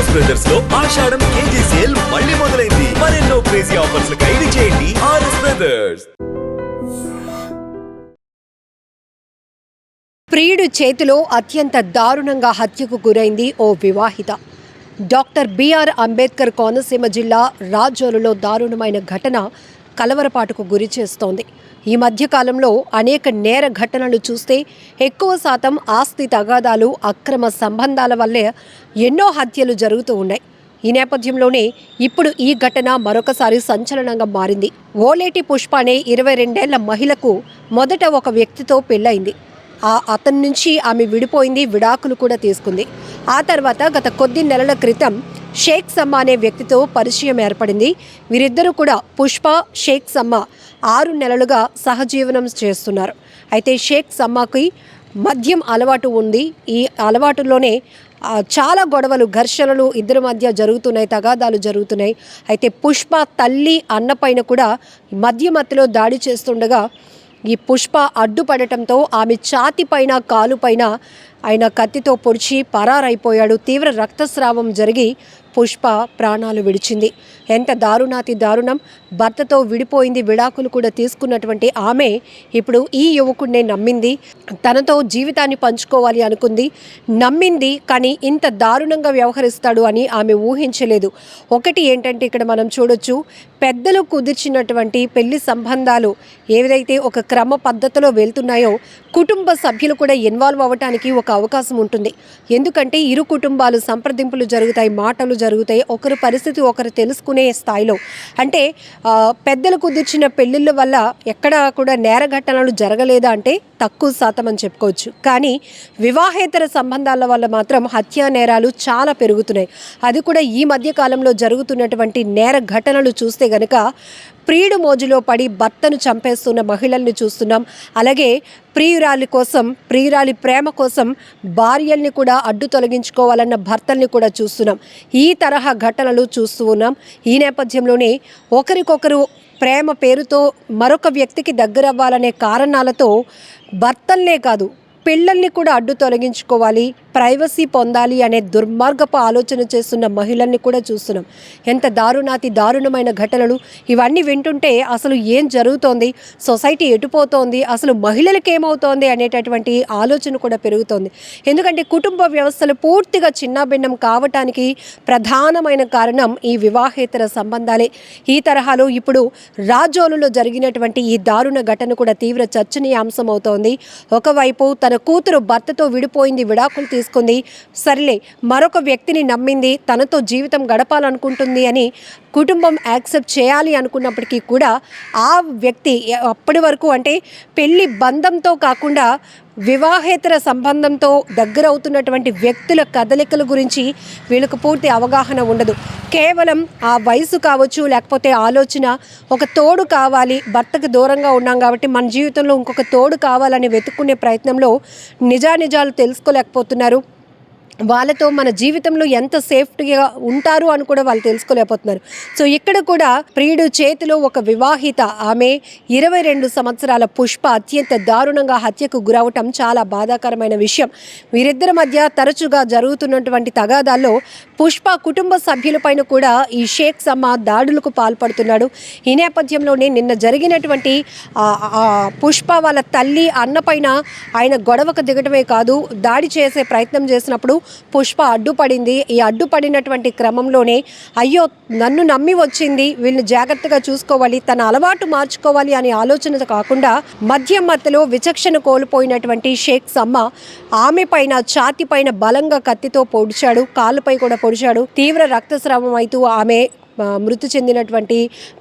RS brothers లో ఆషాఢం KG sale మళ్ళీ మొదలైంది. మరెన్నో క్రేజీ ఆఫర్స్ ఖైదీ చేయండి ఆర్ఎస్ బ్రదర్స్. ప్రియుడు చేతిలో అత్యంత దారుణంగా హత్యకు గురైంది ఓ వివాహిత. డాక్టర్ బిఆర్ అంబేద్కర్ కోనసీమ జిల్లా రాజోలులో దారుణమైన ఘటన కలవరపాటుకు గురి చేస్తోంది. ఈ మధ్యకాలంలో అనేక నేర ఘటనలు చూస్తే ఎక్కువ శాతం ఆస్తి తగాదాలు, అక్రమ సంబంధాల వల్లే ఎన్నో హత్యలు జరుగుతూ ఉన్నాయి. ఈ నేపథ్యంలోనే ఇప్పుడు ఈ ఘటన మరొకసారి సంచలనంగా మారింది. ఓలేటి పుష్ప అనే 22 ఏళ్ల మహిళకు మొదట ఒక వ్యక్తితో పెళ్ళయింది. అతని నుంచి ఆమె విడిపోయింది, విడాకులు కూడా తీసుకుంది. ఆ తర్వాత గత కొద్ది నెలల క్రితం షేక్ సమ్మా అనే వ్యక్తితో పరిచయం ఏర్పడింది. వీరిద్దరూ కూడా పుష్ప, షేక్ సమ్మా 6 నెలలుగా సహజీవనం చేస్తున్నారు. అయితే షేక్ సమ్మాకి మద్యం అలవాటు ఉంది. ఈ అలవాటులోనే చాలా గొడవలు, ఘర్షణలు ఇద్దరి మధ్య జరుగుతున్నాయి, తగాదాలు జరుగుతున్నాయి. అయితే పుష్ప తల్లి, అన్నపైన కూడా మద్యమత్తులో దాడి చేస్తుండగా ఈ పుష్ప అడ్డుపడటంతో ఆమె ఛాతిపైన, కాలుపైన ఆయన కత్తితో పొడిచి పరారైపోయాడు. తీవ్ర రక్తస్రావం జరిగి పుష్ప ప్రాణాలు విడిచింది. ఎంత దారుణాతి దారుణం! భర్తతో విడిపోయింది, విడాకులు కూడా తీసుకున్నటువంటి ఆమె ఇప్పుడు ఈ యువకుడినే నమ్మింది. తనతో జీవితాన్ని పంచుకోవాలి అనుకుంది, నమ్మింది. కానీ ఇంత దారుణంగా వ్యవహరిస్తాడు అని ఆమె ఊహించలేదు. ఒకటి ఏంటంటే ఇక్కడ మనం చూడొచ్చు, పెద్దలు కుదిర్చినటువంటి పెళ్లి సంబంధాలు ఏదైతే ఒక క్రమ పద్ధతిలో వెళ్తున్నాయో కుటుంబ సభ్యులు కూడా ఇన్వాల్వ్ అవ్వటానికి ఒక అవకాశం ఉంటుంది. ఎందుకంటే ఇరు కుటుంబాలు సంప్రదింపులు జరుగుతాయి, మాటలు జరుగుతాయి, ఒకరి పరిస్థితి ఒకరు తెలుసుకునే స్థాయిలో. అంటే పెద్దలు కుదిర్చిన పెళ్ళిళ్ళ వల్ల ఎక్కడా కూడా నేర ఘటనలు జరగలేదా అంటే తక్కువ శాతం అని చెప్పుకోవచ్చు. కానీ వివాహేతర సంబంధాల వల్ల మాత్రం హత్యా నేరాలు చాలా పెరుగుతున్నాయి. అది కూడా ఈ మధ్య కాలంలో జరుగుతున్నటువంటి నేర ఘటనలు చూస్తే గనక ప్రియుడు మోజులో పడి భర్తను చంపేస్తున్న మహిళల్ని చూస్తున్నాం. అలాగే ప్రియురాలి కోసం, ప్రియురాలి ప్రేమ కోసం భార్యల్ని కూడా అడ్డు తొలగించుకోవాలన్న భర్తల్ని కూడా చూస్తున్నాం. ఈ తరహా ఘటనలు చూస్తూ ఉన్నాం. ఈ నేపథ్యంలోనే ఒకరికొకరు ప్రేమ పేరుతో మరొక వ్యక్తికి దగ్గరవ్వాలనే కారణాలతో భర్తల్నే కాదు, పిల్లల్ని కూడా అడ్డు తొలగించుకోవాలి, ప్రైవసీ పొందాలి అనే దుర్మార్గపు ఆలోచన చేస్తున్న మహిళల్ని కూడా చూస్తున్నాం. ఎంత దారుణాతి దారుణమైన ఘటనలు! ఇవన్నీ వింటుంటే అసలు ఏం జరుగుతోంది, సొసైటీ ఎటుపోతోంది, అసలు మహిళలకు ఏమవుతోంది అనేటటువంటి ఆలోచన కూడా పెరుగుతోంది. ఎందుకంటే కుటుంబ వ్యవస్థలు పూర్తిగా చిన్నాభిన్నం కావటానికి ప్రధానమైన కారణం ఈ వివాహేతర సంబంధాలే. ఈ తరహాలో ఇప్పుడు రాజోలులో జరిగినటువంటి ఈ దారుణ ఘటన కూడా తీవ్ర చర్చనీయాంశం అవుతోంది. ఒకవైపు తన కూతురు భర్తతో విడిపోయింది, విడాకులు తీసుకుంది, సర్లే మరొక వ్యక్తిని నమ్మింది, తనతో జీవితం గడపాలనుకుంటుంది అని కుటుంబం యాక్సెప్ట్ చేయాలి అనుకున్నప్పటికీ కూడా ఆ వ్యక్తి అప్పటి వరకు అంటే పెళ్లి బంధంతో కాకుండా వివాహేతర సంబంధంతో దగ్గర అవుతున్నటువంటి వ్యక్తుల కదలికల గురించి వీళ్ళకు పూర్తి అవగాహన ఉండదు. కేవలం ఆ వయసు కావచ్చు, లేకపోతే ఆలోచన, ఒక తోడు కావాలి, భర్తకు దూరంగా ఉన్నాం కాబట్టి మన జీవితంలో ఇంకొక తోడు కావాలని వెతుక్కునే ప్రయత్నంలో నిజానిజాలు తెలుసుకోలేకపోతున్నారు. వాళ్ళతో మన జీవితంలో ఎంత సేఫ్టీగా ఉంటారు అని కూడా వాళ్ళు తెలుసుకోలేకపోతున్నారు. సో ఇక్కడ కూడా ప్రియుడు చేతిలో ఒక వివాహిత ఆమె 22 సంవత్సరాల పుష్ప అత్యంత దారుణంగా హత్యకు గురవటం చాలా బాధాకరమైన విషయం. వీరిద్దరి మధ్య తరచుగా జరుగుతున్నటువంటి తగాదాల్లో పుష్ప కుటుంబ సభ్యులపైన కూడా ఈ షేక్ సమ్మా దాడులకు పాల్పడుతున్నాడు. ఈ నేపథ్యంలోనే నిన్న జరిగినటువంటి పుష్ప వాళ్ళ తల్లి, అన్నపైన ఆయన గొడవకు దిగటమే కాదు, దాడి చేసే ప్రయత్నం చేసినప్పుడు పుష్ప అడ్డుపడింది. ఈ అడ్డుపడినటువంటి క్రమంలోనే అయ్యో నన్ను నమ్మి వచ్చింది, వీళ్ళని జాగ్రత్తగా చూసుకోవాలి, తన అలవాటు మార్చుకోవాలి అనే ఆలోచన కాకుండా మద్యం మత్తులో విచక్షణ కోల్పోయినటువంటి షేక్ సమ్మా ఆమె పైన ఛాతి పైన బలంగా కత్తితో పొడిచాడు, కాళ్ళపై కూడా పొడిచాడు. తీవ్ర రక్తస్రావం అవుతూ ఆమె మృతి చెందినటువంటి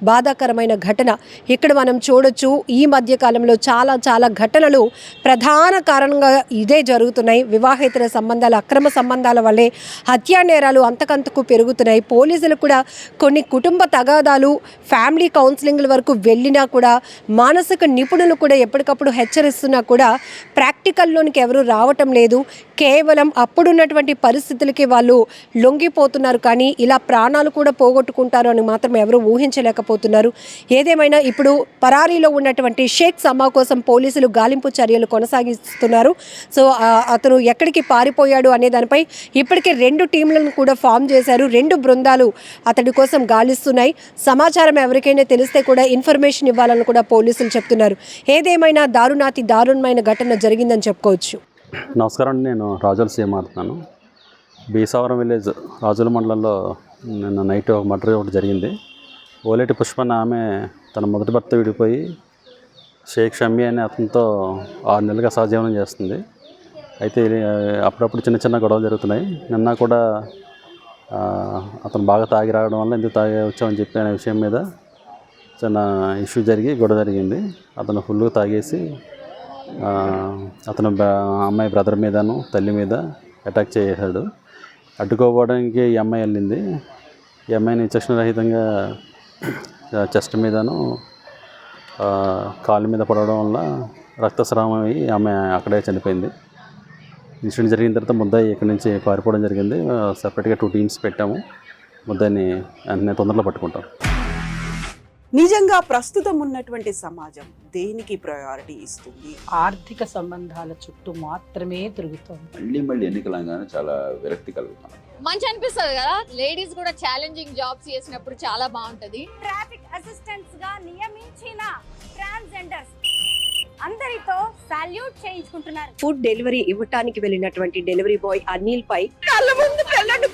బాధాకరమైన ఘటన ఇక్కడ మనం చూడొచ్చు. ఈ మధ్య కాలంలో చాలా ఘటనలు ప్రధాన కారణంగా ఇదే జరుగుతున్నాయి. వివాహేతర సంబంధాలు, అక్రమ సంబంధాల వల్లే హత్యా నేరాలు అంతకంతకు పెరుగుతున్నాయి. పోలీసులు కూడా కొన్ని కుటుంబ తగాదాలు, ఫ్యామిలీ కౌన్సిలింగ్ల వరకు వెళ్ళినా కూడా, మానసిక నిపుణులు కూడా ఎప్పటికప్పుడు హెచ్చరిస్తున్నా కూడా ప్రాక్టికల్లోనికి ఎవరు రావటం లేదు. కేవలం అప్పుడున్నటువంటి పరిస్థితులకి వాళ్ళు లొంగిపోతున్నారు. కానీ ఇలా ప్రాణాలు కూడా పోగొట్టుకుంటున్నారు. ఉంటారు అని మాత్రం ఎవరూ ఊహించలేకపోతున్నారు. ఏదేమైనా ఇప్పుడు పరారీలో ఉన్నటువంటి షేక్ సమ్మా కోసం పోలీసులు గాలింపు చర్యలు కొనసాగిస్తున్నారు. సో అతను ఎక్కడికి పారిపోయాడు అనే దానిపై ఇప్పటికే 2 టీంలను కూడా ఫామ్ చేశారు. 2 బృందాలు అతడి కోసం గాలిస్తున్నాయి. సమాచారం ఎవరికైనా తెలిస్తే కూడా ఇన్ఫర్మేషన్ ఇవ్వాలని కూడా పోలీసులు చెప్తున్నారు. ఏదేమైనా దారుణమైన ఘటన జరిగిందని చెప్పుకోవచ్చు. నమస్కారం అండి, నేను రాజుల సీఎం మాట్లాడుతున్నాను. బీసావరం విలేజ్ రాజుల మండలంలో నిన్న నైట్ ఒక మర్డర్ ఒకటి జరిగింది. ఓలేటి పుష్పన్న ఆమె తన మొదటి భర్త విడిపోయి షేక్ షమ్మి అనే అతనితో 6 నెలలుగా సహజీవనం చేస్తుంది. అయితే అప్పుడప్పుడు చిన్న చిన్న గొడవలు జరుగుతున్నాయి. నిన్న కూడా అతను బాగా తాగి రావడం వల్ల ఎందుకు తాగి వచ్చామని చెప్పి అనే విషయం మీద చిన్న ఇష్యూ జరిగి గొడవ జరిగింది. అతను ఫుల్గా తాగేసి అతను అమ్మాయి బ్రదర్ మీదను తల్లి మీద అటాక్ చేశాడు. అడ్డుకోవడానికి ఈ అమ్మాయి వెళ్ళింది. ఈ అమ్మాయిని విచక్షణ రహితంగా చెస్ట్ మీదను కాళ్ళ మీద పడడం వల్ల రక్తస్రావం అయ్యి ఆమె అక్కడే చనిపోయింది. ఇన్సిడెంట్ జరిగిన తర్వాత ముద్దాయి ఇక్కడి నుంచి పారిపోవడం జరిగింది. సపరేట్గా 2 టీమ్స్ పెట్టాము. ముద్దాయిని వెంటనే తొందరలో పట్టుకుంటాం. నిజంగా ప్రస్తుతం ఉన్నటువంటి సమాజం దేనికి ప్రయారిటీ ఇస్తుంది? ఆర్థిక సంబంధాల చుట్టూ మాత్రమే తిరుగుతోంది. మళ్ళీ ఎన్నికలంగానే చాలా విరక్తి కలుగుతాం. మంచి అనిపిస్తుంది కదా, లేడీస్ కూడా ఛాలెంజింగ్ జాబ్స్ చేసినప్పుడు చాలా బాగుంటది. ట్రాఫిక్ అసిస్టెంట్స్ గా నియమించిన ట్రాన్స్జెండర్స్ అందరితో సాల్యూట్ చేయించుకుంటున్నారు. ఫుడ్ డెలివరీ ఇవ్వటానికి వెళ్ళినటువంటి డెలివరీ బాయ్ అనిల్ పై కళ్ళ ముందు పెళ్ళండి